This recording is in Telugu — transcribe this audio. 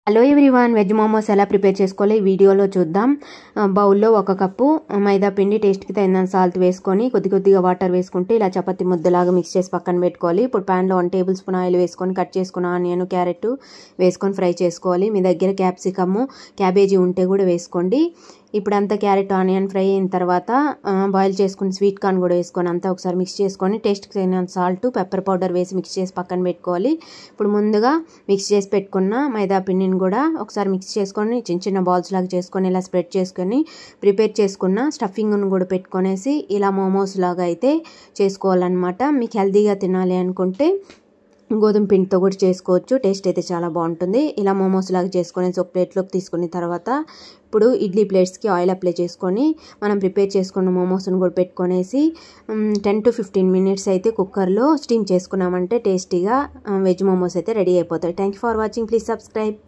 హలో ఎవ్రీవన్, వెజ్ మోమోస్ ఎలా ప్రిపేర్ చేసుకోవాలి ఈ వీడియోలో చూద్దాం. బౌల్లో 1 కప్పు మైదా పిండి, టేస్ట్కి తగినంత సాల్ట్ వేసుకొని కొద్దిగా వాటర్ వేసుకుంటే ఇలా చపాతీ ముద్దలాగా మిక్స్ చేసి పక్కన పెట్టుకోవాలి. ఇప్పుడు ప్యాన్లో 1 టేబుల్ స్పూన్ ఆయిల్ వేసుకొని కట్ చేసుకున్న ఆనియన్, క్యారెట్ వేసుకొని ఫ్రై చేసుకోవాలి. మీ దగ్గర క్యాప్సికమ్, క్యాబేజీ ఉంటే కూడా వేసుకోండి. ఇప్పుడు అంతా క్యారెట్, ఆనియన్ ఫ్రై అయిన తర్వాత బాయిల్ చేసుకుని స్వీట్ కార్న్ కూడా వేసుకొని అంతా ఒకసారి మిక్స్ చేసుకొని టేస్ట్కి తగినంత సాల్ట్, పెప్పర్ పౌడర్ వేసి మిక్స్ చేసి పక్కన పెట్టుకోవాలి. ఇప్పుడు ముందుగా మిక్స్ చేసి పెట్టుకున్న మైదా పిండిని కూడా ఒకసారి మిక్స్ చేసుకొని చిన్న బాల్స్ లాగా చేసుకొని ఇలా స్ప్రెడ్ చేసుకొని ప్రిపేర్ చేసుకున్న స్టఫింగ్ను కూడా పెట్టుకొనేసి ఇలా మోమోస్ లాగా అయితే చేసుకోవాలన్నమాట. మీకు హెల్తీగా తినాలి అనుకుంటే గోధుమ పిండితో కూడా చేసుకోవచ్చు. టేస్ట్ అయితే చాలా బాగుంటుంది. ఇలా మోమోస్ లాగా చేసుకొని ఒక ప్లేట్లోకి తీసుకున్న తర్వాత ఇప్పుడు ఇడ్లీ ప్లేట్స్కి ఆయిల్ అప్లై చేసుకొని మనం ప్రిపేర్ చేసుకున్న మోమోస్ని కూడా పెట్టుకొనేసి 10 to 15 minutes అయితే కుక్కర్లో స్టీమ్ చేసుకున్నామంటే టేస్టీగా వెజ్ మోమోస్ అయితే రెడీ అయిపోతాయి. Thank you for watching. Please subscribe.